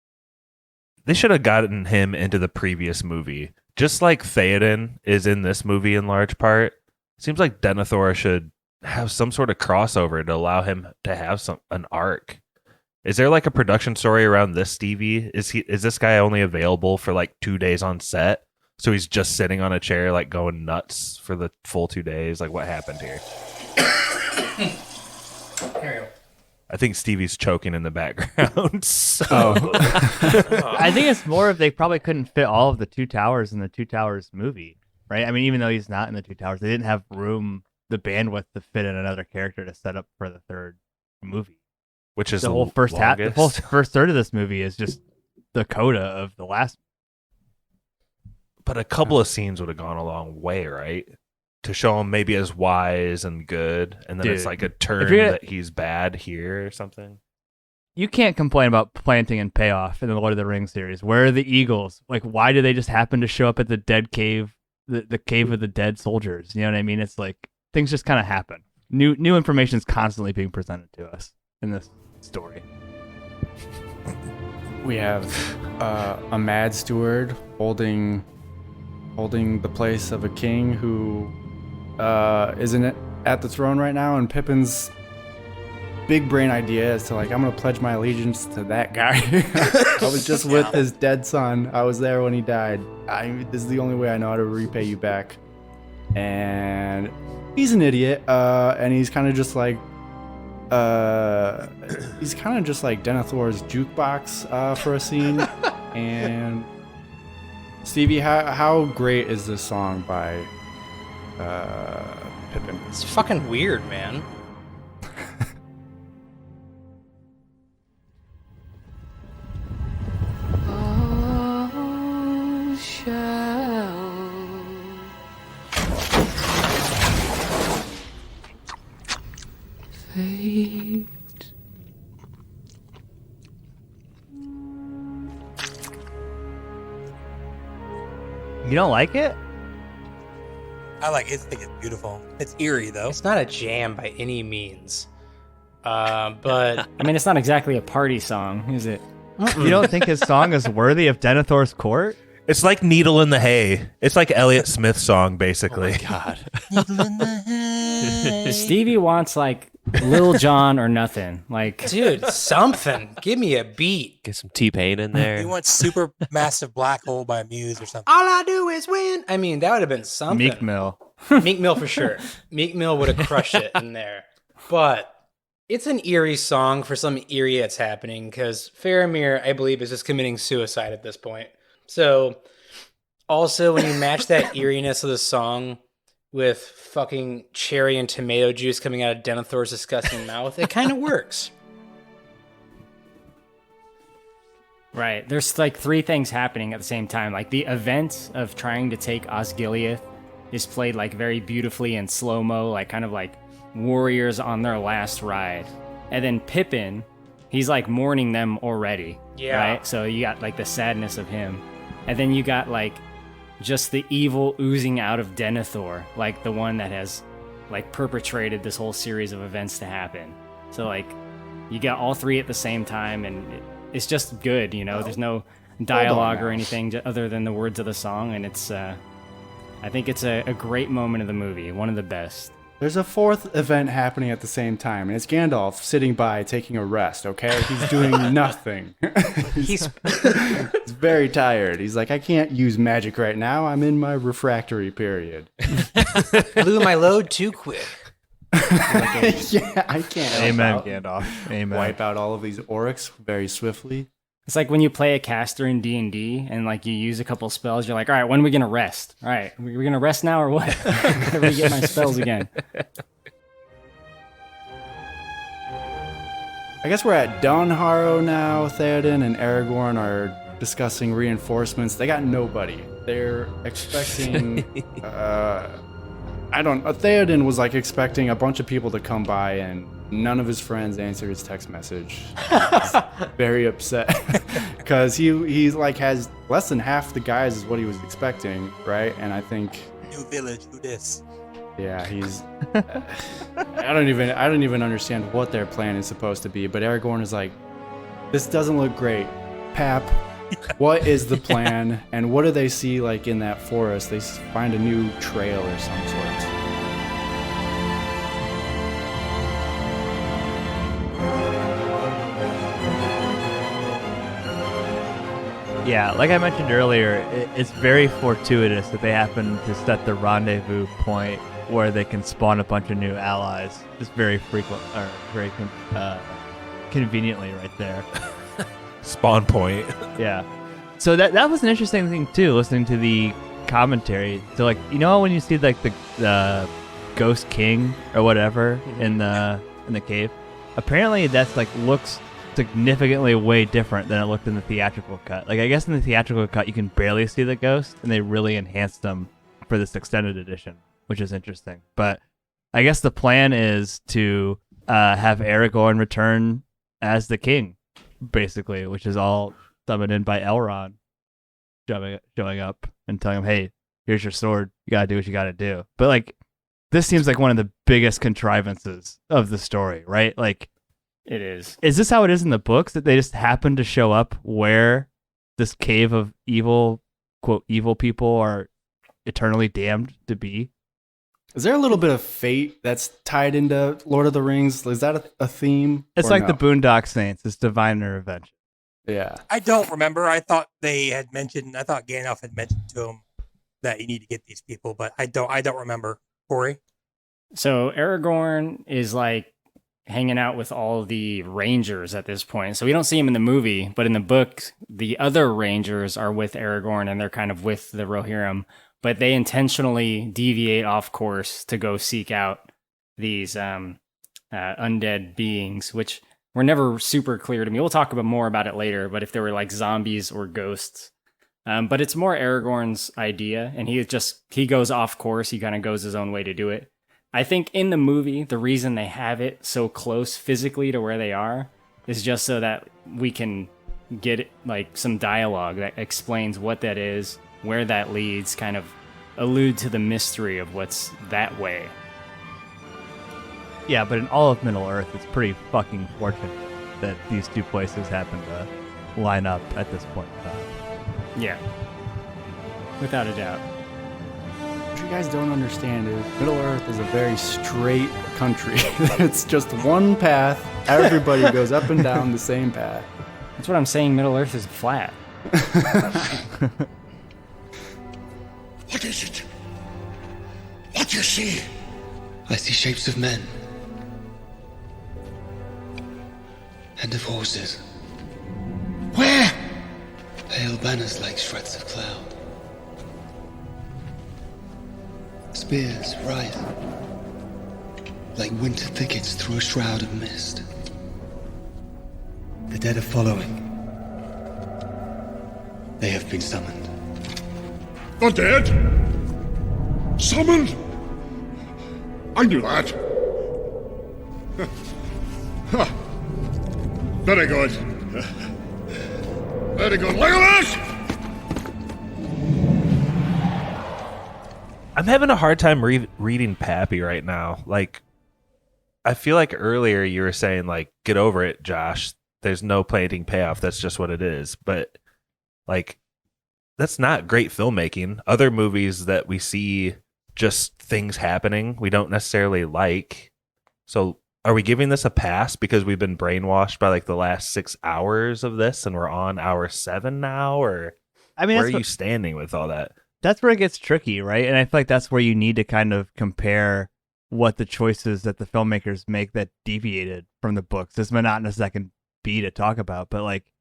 They should have gotten him into the previous movie. Just like Theoden is in this movie in large part. Seems like Denethor should have some sort of crossover to allow him to have an arc. Is there like a production story around this, Stevie? Is this guy only available for like 2 days on set? So he's just sitting on a chair like going nuts for the full 2 days? Like what happened here? There you go. I think Stevie's choking in the background. So. I think it's more of they probably couldn't fit all of the Two Towers in the Two Towers movie, right? I mean, even though he's not in the Two Towers, they didn't have room the bandwidth to fit in another character to set up for the third movie. Which is The whole first half, the longest. whole first third of this movie is just the coda of the last. But a couple of scenes would have gone a long way, right? To show him maybe as wise and good, and then it's Dude, like a turn if you're gonna- that he's bad here or something. You can't complain about planting and payoff in the Lord of the Rings series. Where are the eagles? Like, why do they just happen to show up at the dead cave, the cave of the dead soldiers? You know what I mean? It's like things just kind of happen. New information is constantly being presented to us in this story. We have a mad steward holding the place of a king who isn't at the throne right now, and Pippin's big brain idea is to like, I'm gonna pledge my allegiance to that guy. I was just with his dead son. I was there when he died. This is the only way I know how to repay you back. And he's an idiot, and he's kind of just like Denethor's jukebox for a scene. And Stevie, how great is this song by Pippin? It's fucking weird, man. You don't like it? I like it. I think it's beautiful. It's eerie though. It's not a jam by any means. But I mean, it's not exactly a party song, is it? You don't think his song is worthy of Denethor's court? It's like Needle in the Hay. It's like Elliott Smith's song, basically. God. Stevie wants like Lil Jon or nothing. Like, dude, something. Give me a beat. Get some T-Pain in He there. wants Super Massive Black Hole by Muse or something. All I do is win. I mean, that would have been something. Meek Mill. Meek Mill for sure. Meek Mill would have crushed it in there. But it's an eerie song for some eerie that's happening because Faramir, I believe, is just committing suicide at this point. So, also, when you match that eeriness of the song with fucking cherry and tomato juice coming out of Denethor's disgusting mouth, it kind of works. right. There's like three things happening at the same time. Like the event of trying to take Osgiliath is played like very beautifully in slow-mo, like kind of like warriors on their last ride. And then Pippin, he's like mourning them already. Yeah. Right? So you got like the sadness of him. And then you got like just the evil oozing out of Denethor, like the one that has like perpetrated this whole series of events to happen. So like you got all three at the same time, and it's just good, you know. There's no dialogue or anything other than the words of the song, and it's I think it's a great moment of the movie, one of the best. There's a fourth event happening at the same time, and it's Gandalf sitting by taking a rest, okay? He's doing nothing. He's very tired. He's like, I can't use magic right now. I'm in my refractory period. Blew my load too quick. Yeah, I can't help Amen, out. Gandalf. Amen. Wipe out all of these orcs very swiftly. It's like when you play a caster in D&D and like you use a couple spells, you're like, all right, when are we going to rest? All right, we're going to rest now or what? Let me get my spells again. I guess we're at Dunharrow now. Theoden and Aragorn are discussing reinforcements. They got nobody. They're expecting... Theoden was like expecting a bunch of people to come by, and none of his friends answered his text message. He's very upset because he like has less than half the guys is what he was expecting, right? And I think New village, who this? yeah, he's. I don't even understand what their plan is supposed to be. But Aragorn is like, this doesn't look great, Pap. What is the plan, and what do they see like in that forest? They find a new trail or some sort. Yeah, like I mentioned earlier, it's very fortuitous that they happen to set the rendezvous point where they can spawn a bunch of new allies. Just very frequent, or very conveniently right there. Spawn point. Yeah. So that was an interesting thing too, listening to the commentary. So like, you know, when you see like the Ghost King or whatever in the cave. Apparently, that's like looks significantly way different than it looked in the theatrical cut. Like I guess in the theatrical cut, you can barely see the ghost, and they really enhanced them for this extended edition, which is interesting. But I guess the plan is to have Aragorn return as the king, basically, which is all summoned in by Elrond showing up and telling him, hey, here's your sword. You got to do what you got to do. But like, this seems like one of the biggest contrivances of the story, right? Like, It is. Is this how it is in the books, that they just happen to show up where this cave of evil, quote, evil people are eternally damned to be? Is there a little bit of fate that's tied into Lord of the Rings? Is that a theme? It's like the Boondock Saints. It's divine intervention. Yeah. I don't remember. I thought Gandalf had mentioned to him that you need to get these people, but I don't remember. Corey? So Aragorn is like hanging out with all the rangers at this point. So we don't see him in the movie, but in the book, the other rangers are with Aragorn and they're kind of with the Rohirrim, but they intentionally deviate off course to go seek out these undead beings, which were never super clear to me. We'll talk about more about it later, but if they were like zombies or ghosts. But it's more Aragorn's idea, and he goes off course. He kind of goes his own way to do it. I think in the movie, the reason they have it so close physically to where they are is just so that we can get like some dialogue that explains what that is, where that leads, kind of allude to the mystery of what's that way. Yeah, but in all of Middle-earth, it's pretty fucking fortunate that these two places happen to line up at this point in time. Yeah, without a doubt. What you guys don't understand is Middle-earth is a very straight country. It's just one path. Everybody goes up and down the same path. That's what I'm saying. Middle-earth is flat. What is it? What do you see? I see shapes of men. And of horses. Where? Pale banners like shreds of cloud. Spears rise like winter thickets through a shroud of mist. The dead are following. They have been summoned. The dead? Summoned? I knew that. Very good. Very good. Legolas! I'm having a hard time reading Pappy right now. Like, I feel like earlier you were saying, like, get over it, Josh. There's no planting payoff. That's just what it is. But, like, that's not great filmmaking. Other movies that we see just things happening we don't necessarily like. So are we giving this a pass because we've been brainwashed by like the last 6 hours of this and we're on hour 7 now? Or I mean, where are you standing with all that? That's where it gets tricky, right? And I feel like that's where you need to kind of compare what the choices that the filmmakers make that deviated from the books. As monotonous as that can be to talk about, but like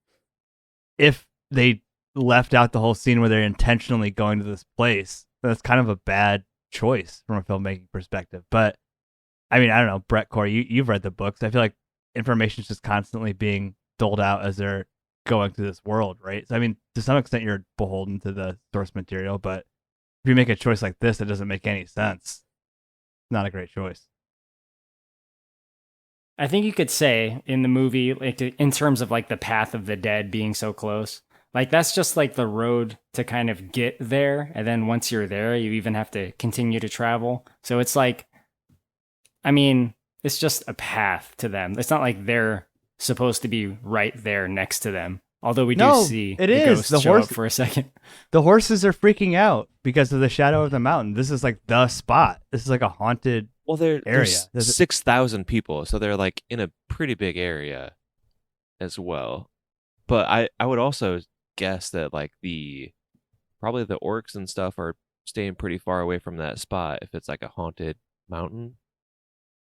if they left out the whole scene where they're intentionally going to this place, that's kind of a bad choice from a filmmaking perspective. But I mean, I don't know, Brett, Corey, you've read the books. I feel like information is just constantly being doled out as they're going through this world, right? So I mean, to some extent you're beholden to the source material, but if you make a choice like this that doesn't make any sense, it's not a great choice. I think you could say in the movie, like in terms of like the path of the dead being so close, like that's just like the road to kind of get there. And then once you're there, you even have to continue to travel. So it's like, I mean, it's just a path to them. It's not like they're supposed to be right there next to them. Although we do see it the is. ghosts The show horse, up for a second. The horses are freaking out because of the shadow of the mountain. This is like the spot. This is like a haunted area. There's 6,000 people, so they're like in a pretty big area as well. But I would also guess that like probably the orcs and stuff are staying pretty far away from that spot if it's like a haunted mountain.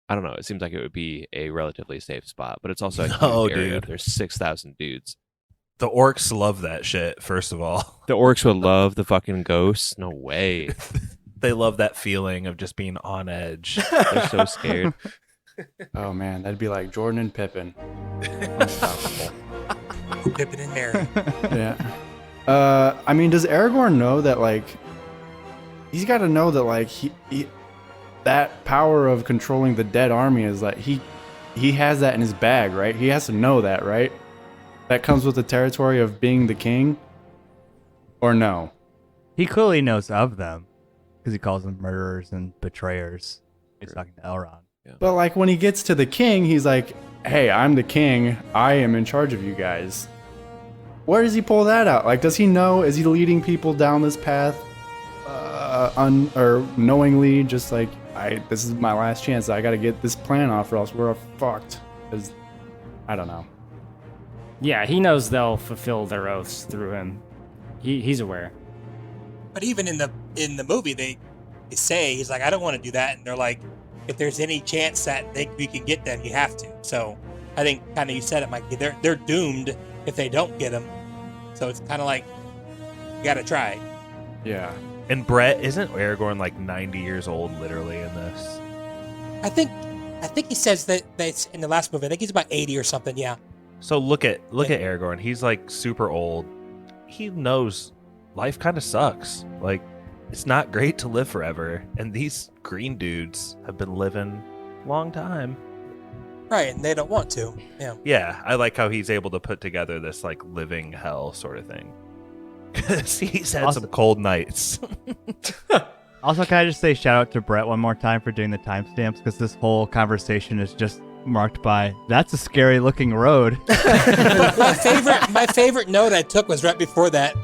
I don't know. It seems like it would be a relatively safe spot, but it's also a huge area. Dude. There's 6,000 dudes. The orcs love that shit, first of all. The orcs would love the fucking ghosts. No way. They love that feeling of just being on edge. They're so scared. Oh man, that'd be like Jordan and Pippin. Unstoppable. Pippin and Merry. Yeah. I mean, does Aragorn know that, like, he's got to know that, like, he that power of controlling the dead army is like, he has that in his bag, right? He has to know that, right? That comes with the territory of being the king? Or no? He clearly knows of them because he calls them murderers and betrayers. He's talking to Elrond. But, like, when he gets to the king, he's like, hey, I'm the king. I am in charge of you guys. Where does he pull that out? Like, does he know? Is he leading people down this path or knowingly? Just like, this is my last chance. I got to get this plan off or else we're fucked. I don't know. Yeah, he knows they'll fulfill their oaths through him. He's aware. But even in the movie, they say, he's like, I don't want to do that. And they're like, if there's any chance that we can get them, you have to. So I think kind of you said it, Mikey. They're doomed if they don't get them. So it's kind of like, you got to try. Yeah. And Brett, isn't Aragorn like 90 years old literally in this? I think he says that it's in the last movie. I think he's about 80 or something. Yeah. So look at Aragorn. He's like super old. He knows life kind of sucks. Like, it's not great to live forever. And these green dudes have been living a long time. Right, and they don't want to. Yeah. Yeah, I like how he's able to put together this like living hell sort of thing. Because he's had some cold nights. Also, can I just say shout out to Brett one more time for doing the timestamps, because this whole conversation is just marked by, that's a scary looking road. my favorite note I took was right before that.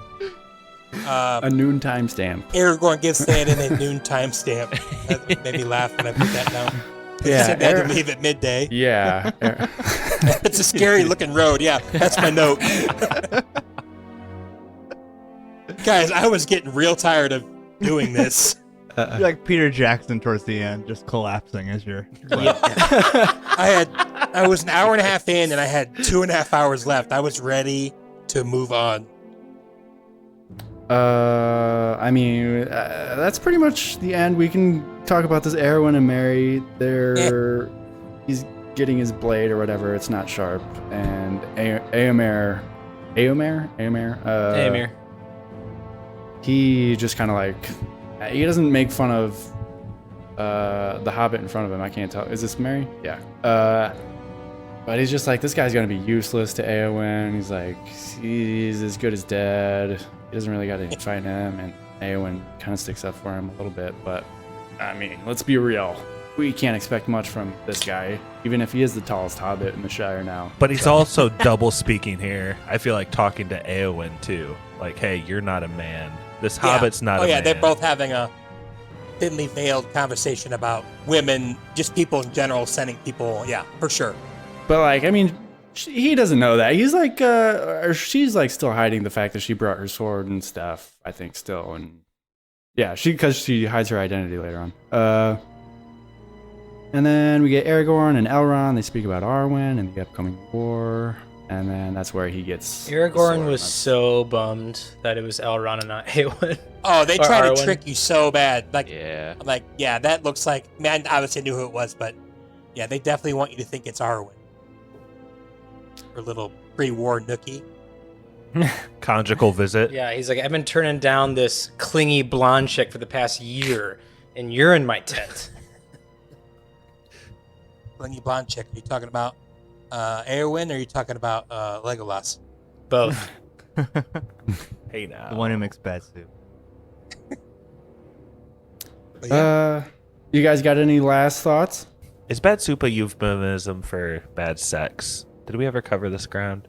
A noon timestamp. Aragorn gives Theoden a noon timestamp. That made me laugh when I put that down. Yeah, he said they had to leave at midday. Yeah. It's a scary looking road. Yeah, that's my note. Guys, I was getting real tired of doing this. You're like Peter Jackson towards the end, just collapsing as you're. I was an hour and a half in, and I had 2.5 hours left. I was ready to move on. I mean, that's pretty much the end. We can talk about this Arwen and Merry. He's getting his blade or whatever. It's not sharp. And Éomer. He just kind of like, he doesn't make fun of the Hobbit in front of him. I can't tell. Is this Merry? Yeah. But he's just like, this guy's gonna be useless to Éowyn. He's like, he's as good as dead. He doesn't really got any fight in him, and Éowyn kind of sticks up for him a little bit. But I mean, let's be real. We can't expect much from this guy, even if he is the tallest Hobbit in the Shire now. But he's also double speaking here. I feel like talking to Éowyn too. Like, hey, you're not a man. This Hobbit's not a man. Oh yeah, they're both having a thinly veiled conversation about women, just people in general, sending people. Yeah, for sure. But like, I mean, he doesn't know that. He's like, or she's like still hiding the fact that she brought her sword and stuff. I think still, and yeah, because she hides her identity later on. And then we get Aragorn and Elrond. They speak about Arwen and the upcoming war, and then that's where he gets. Aragorn was so bummed that it was Elrond and not Éowyn. Oh, they Or try Arwen. to trick you so bad. Like, Yeah. I'm like, yeah, that looks like. Man, I obviously knew who it was, but yeah, they definitely want you to think it's Arwen. Her little pre-war nookie. Conjugal visit. Yeah, he's like, I've been turning down this clingy blonde chick for the past year, and you're in my tent. Blingy blonde chick. Are you talking about Éowyn, or are you talking about Legolas? Both. Hey now. The one who makes bad soup. But yeah. You guys got any last thoughts? Is bad soup a euphemism for bad sex? Did we ever cover this ground?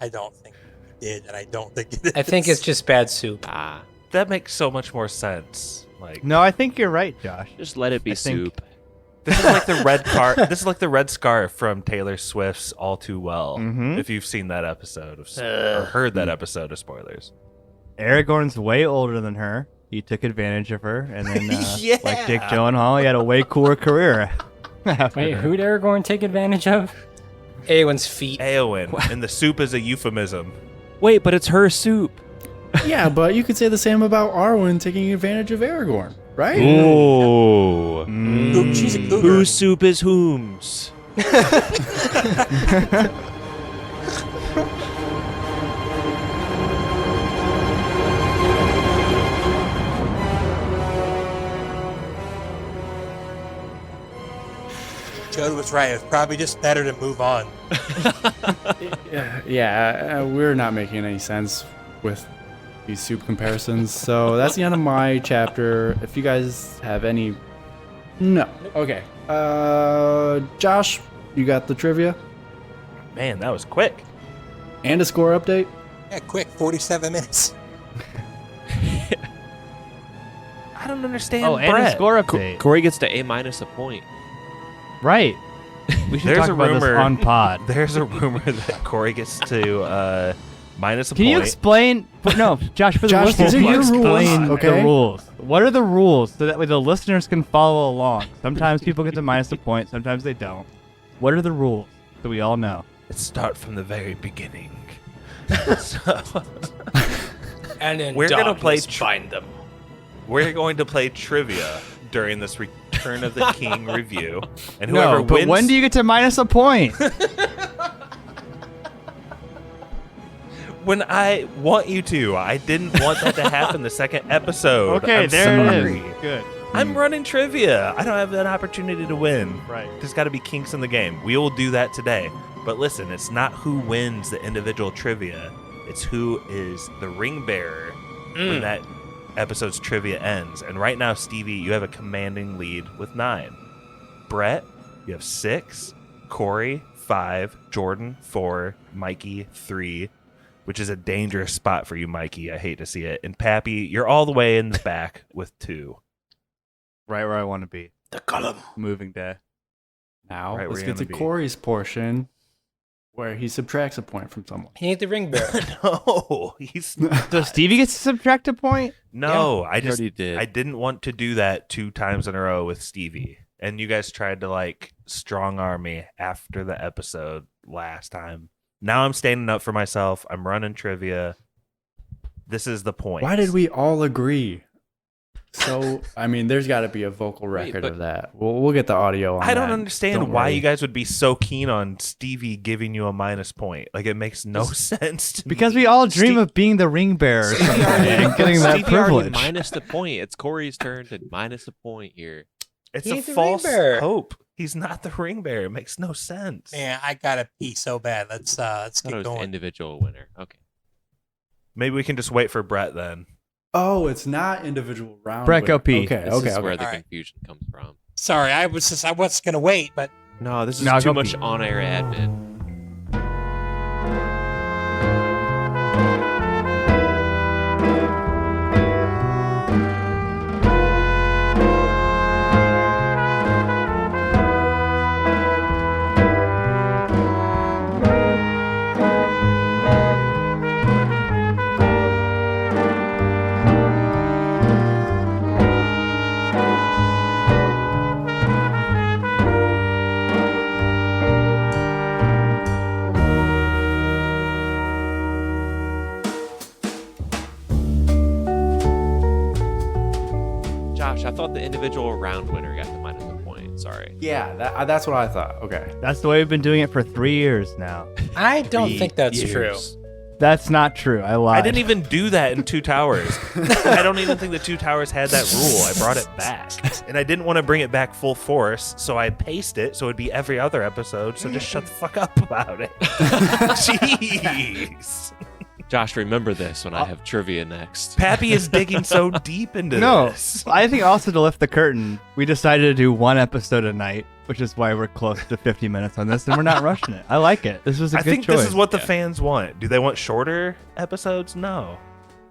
I don't think we did, and I don't think it is. I think it's just bad soup. That makes so much more sense. Like, No, I think you're right, Josh. Just let it be I think- soup. this is like the red car. This is like the red scarf from Taylor Swift's "All Too Well." Mhm. If you've seen that episode of or heard that episode of spoilers. Aragorn's way older than her. He took advantage of her, and then, Yeah. like Jake Gyllenhaal, he had a way cooler career. after Wait, her. who'd Aragorn take advantage of? Éowyn's feet. Éowyn, and the soup is a euphemism. Wait, but it's her soup. Yeah, but you could say the same about Arwen taking advantage of Aragorn, right? Ooh. She's a cougar. Whose soup is whom's? Joe was right. It's probably just better to move on. We're not making any sense with these soup comparisons. So that's the end of my chapter. If you guys have any... No. Okay. Josh, you got the trivia? Man, that was quick. And a score update? Yeah, quick, 47 minutes. I don't understand. Oh, and Brett. a score update. Corey gets to A- a point. Right. We should There's talk a about rumor this on pod. There's a rumor that Corey gets to minus a Can point. you explain? No, Josh, for the Josh, listeners, these are can you your rules, explain okay? the rules? What are the rules so that way the listeners can follow along? Sometimes people get to minus a point, sometimes they don't. What are the rules so we all know? Let's start from the very beginning. And then We're gonna play find them. We're going to play trivia during this Return of the King review, and No, whoever but wins. when do you get to minus a point? When I want you to. I didn't want that to happen the second episode. Okay, I'm there sorry. it is. Good. I'm running trivia. I don't have an opportunity to win. Right. There's got to be kinks in the game. We will do that today. But listen, it's not who wins the individual trivia. It's who is the ring bearer when that episode's trivia ends. And right now, Stevie, you have a commanding lead with 9. Brett, you have 6. Corey, 5. Jordan, 4. Mikey, 3. Which is a dangerous spot for you, Mikey. I hate to see it. And Pappy, you're all the way in the back with 2. Right where I want to be. The Gollum. Moving day. Now, Right where let's you're get to gonna be. Corey's portion where he subtracts a point from someone. He ain't the ring bearer. No, he's So Stevie gets to subtract a point? no. I just already did. I didn't want to do that 2 times in a row with Stevie, and you guys tried to like strong arm me after the episode last time. Now I'm standing up for myself. I'm running trivia. This is the point. Why did we all agree? So, I mean, there's got to be a vocal record but- of that. We'll get the audio on I don't that. understand Don't why worry. you guys would be so keen on Stevie giving you a minus point. Like it makes no sense to Because me. we all dream Steve- of being the ring bearer someday and getting that Stevie already privilege. minus the point. It's Corey's turn to minus a point here. It's He a ain't the false ring bearer. hope. He's not the ring bearer. It makes no sense. Man, I gotta pee so bad. Let's I thought it get was the going. individual winner. Okay. Maybe we can just wait for Brett then. Oh, it's not individual round. Brett, go pee. Okay, This okay, is where okay. the All right. confusion comes from. Sorry, I was gonna wait, but No, this is No, too go much pee. on-air admin. Josh, I thought the individual round winner got the minus a point. Sorry. Yeah, that's what I thought. Okay. That's the way we've been doing it for 3 years now. I don't 3 think that's true. years. That's not true. I lied. I didn't even do that in Two Towers. I don't even think the Two Towers had that rule. I brought it back. And I didn't want to bring it back full force, so I paced it so it'd be every other episode, so just shut the fuck up about it. Jeez. Josh, remember this when I have trivia next. Pappy is digging so deep into No, this. I think also to lift the curtain, we decided to do 1 episode a night, which is why we're close to 50 minutes on this, and we're not rushing it. I like it. This was a I good think choice. this is what the fans want. Do they want shorter episodes? No.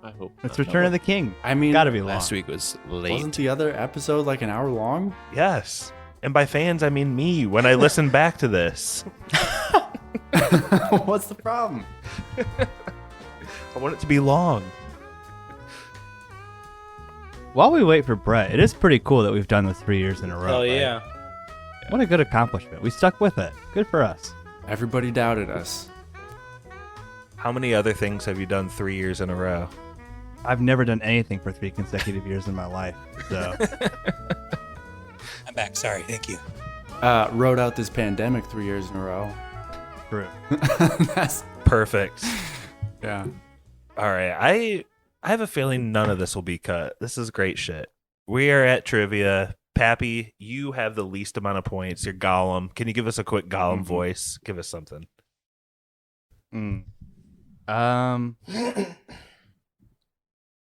I hope It's not. Return of the King. I mean, Gotta be long. Last week was late. wasn't the other episode like an hour long? Yes. And by fans, I mean me when I listen back to this. What's the problem? I want it to be long. While we wait for Brett, it is pretty cool that we've done this 3 years in a row. Hell right? yeah. What a good accomplishment. We stuck with it. Good for us. Everybody doubted us. How many other things have you done 3 years in a row? I've never done anything for 3 consecutive years in my life. So I'm back. Sorry. Thank you. Rode out this pandemic 3 years in a row. true. That's Perfect. yeah. All right. I have a feeling none of this will be cut. This is great shit. We are at trivia. Pappy, you have the least amount of points. You're Gollum. Can you give us a quick Gollum voice? Give us something.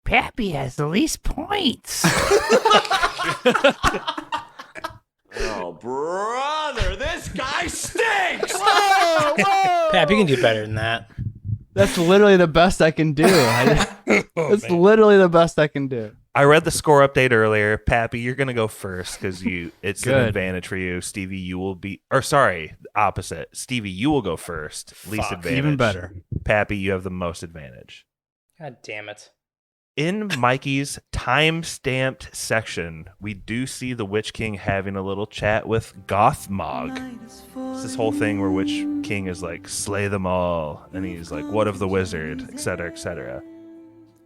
Pappy has the least points. Oh, brother, this guy stinks! Pap, you can do better than that. That's literally the best I can do. That's literally the best I can do. I read the score update earlier. Pappy, you're going to go first because it's an Good. advantage for you. Stevie, you will be... Or sorry, opposite. Stevie, you will go first. Least advantage. Even better. Pappy, you have the most advantage. God damn it. In Mikey's time-stamped section, we do see the Witch King having a little chat with Gothmog. It's this whole thing where Witch King is like, slay them all. And he's like, what of the wizard, etc., etc.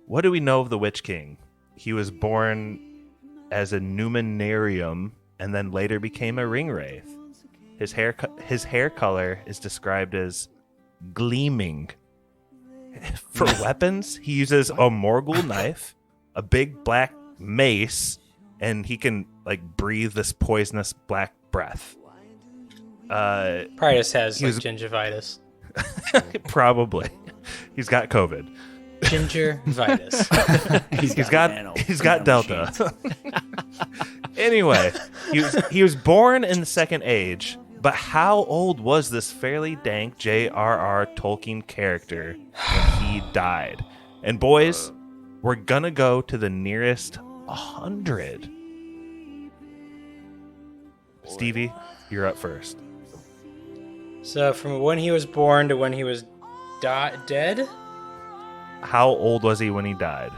What do we know of the Witch King? He was born as a numenarium and then later became a ringwraith. His hair color is described as gleaming. For weapons, he uses a Morgul knife, a big black mace, and he can like breathe this poisonous black breath. Probably just has like gingivitis. Probably. He's got COVID. Gingivitis. He's got Delta. Anyway, he was born in the Second Age, but how old was this fairly dank J.R.R. Tolkien character when he died? And boys, we're gonna go to the nearest 100. Stevie, you're up first. So from when he was born to when he was dead? How old was he when he died?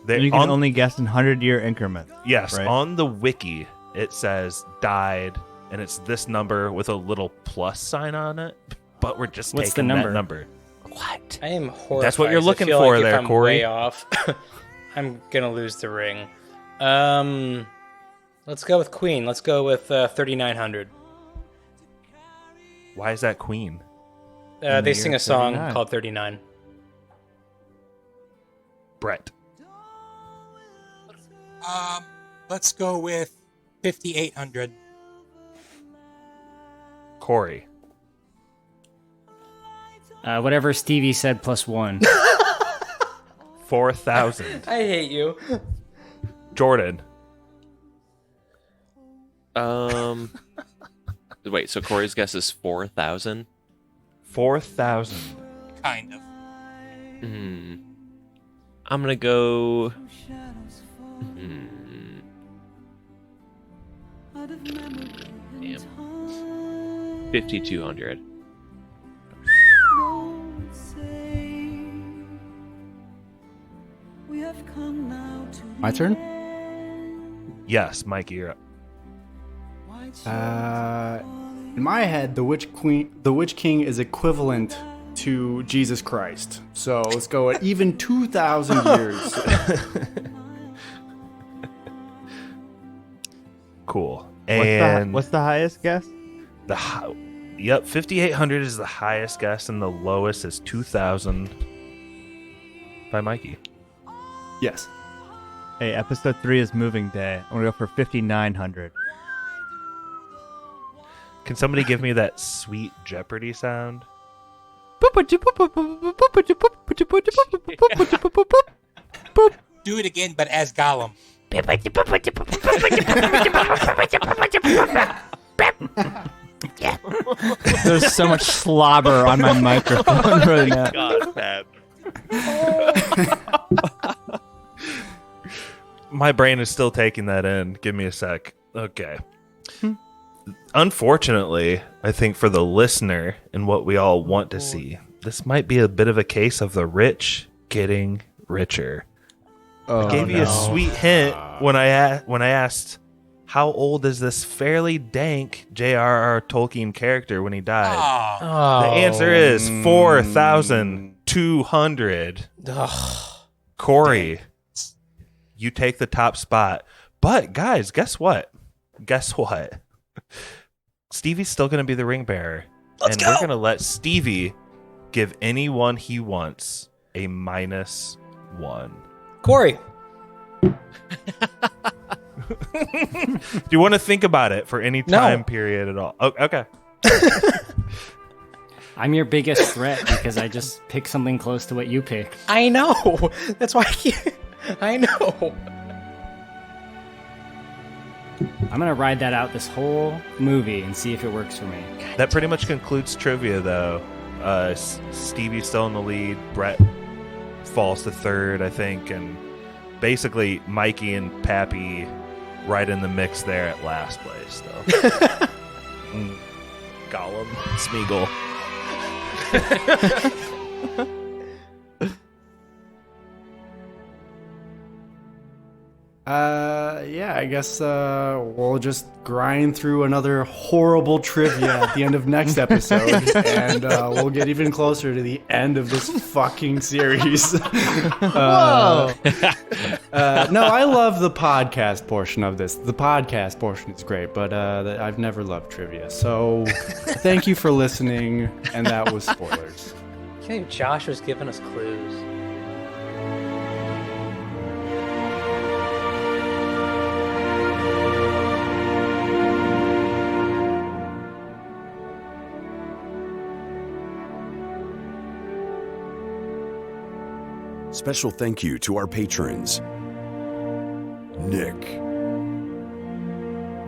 You can only guess in 100-year increments. Yes, right? on the wiki it says died, and it's this number with a little plus sign on it. But we're just What's taking the number? that number. What? I am horrified. That's what you're looking I feel for like there, if I'm Corey. way off. I'm gonna lose the ring. Let's go with Queen. Let's go with 3,900. Why is that Queen? They sing a song 39. called 39. Brett. Let's go with 5,800. Corey. Whatever Stevie said plus 1. 4,000. I hate you. Jordan. Wait, so Corey's guess is 4,000? 4,000. Kind of. I'm gonna go. Damn. 5,200. My turn? Yes, Mikey, you're up. In my head, the Witch King is equivalent to Jesus Christ. So let's go at even 2,000 years. Cool. And What's the highest guess? Yep, 5,800 is the highest guess, and the lowest is 2,000 by Mikey. Yes. Hey, episode 3 is moving day. I'm gonna go for 5,900. Can somebody give me that sweet Jeopardy sound? Do it again, but as Gollum. There's so much slobber on my microphone right now. God, Pat. My brain is still taking that in. Give me a sec. Okay. Unfortunately, I think for the listener and what we all want to see, this might be a bit of a case of the rich getting richer. I gave you a sweet hint when I asked how old is this fairly dank J.R.R. Tolkien character when he died. Oh. The answer is 4,200. 200. Ugh. Corey, you take the top spot. But guys, guess what? Stevie's still going to be the ring bearer. Let's go. We're going to let Stevie give anyone he wants a -1. Corey. Do you want to think about it for any time period at all? Oh, okay. I'm your biggest threat because I just pick something close to what you pick. I know. That's why I know. I'm going to ride that out this whole movie and see if it works for me. That pretty much concludes trivia, though. Stevie's still in the lead. Brett falls to third, I think. And basically, Mikey and Pappy right in the mix there at last place, though. Gollum, Smeagol. Yeah, I guess we'll just grind through another horrible trivia at the end of next episode, and we'll get even closer to the end of this fucking series. Whoa! No, I love the podcast portion of this. The podcast portion is great, but I've never loved trivia. So thank you for listening, and that was spoilers. I can't believe Josh was giving us clues. Special thank you to our patrons: Nick,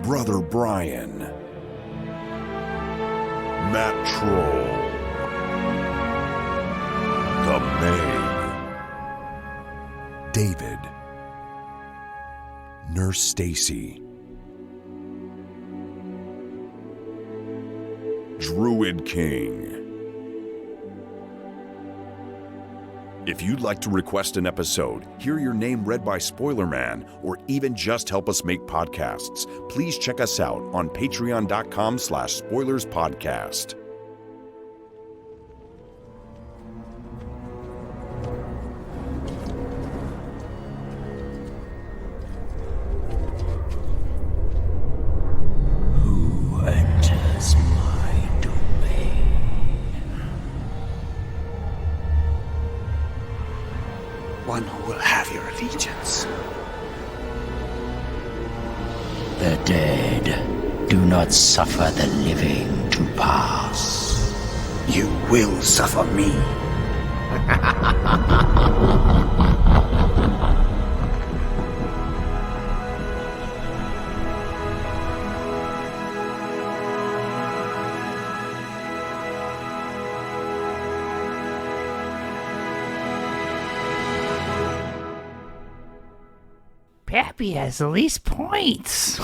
Brother Brian, Matt Troll, The Meg, David, Nurse Stacy, Druid King. If you'd like to request an episode, hear your name read by Spoiler Man, or even just help us make podcasts, please check us out on patreon.com/spoilerspodcast. Who enters my domain? One who will have your allegiance. The dead do not suffer the living to pass. You will suffer me. Pappy has the least points.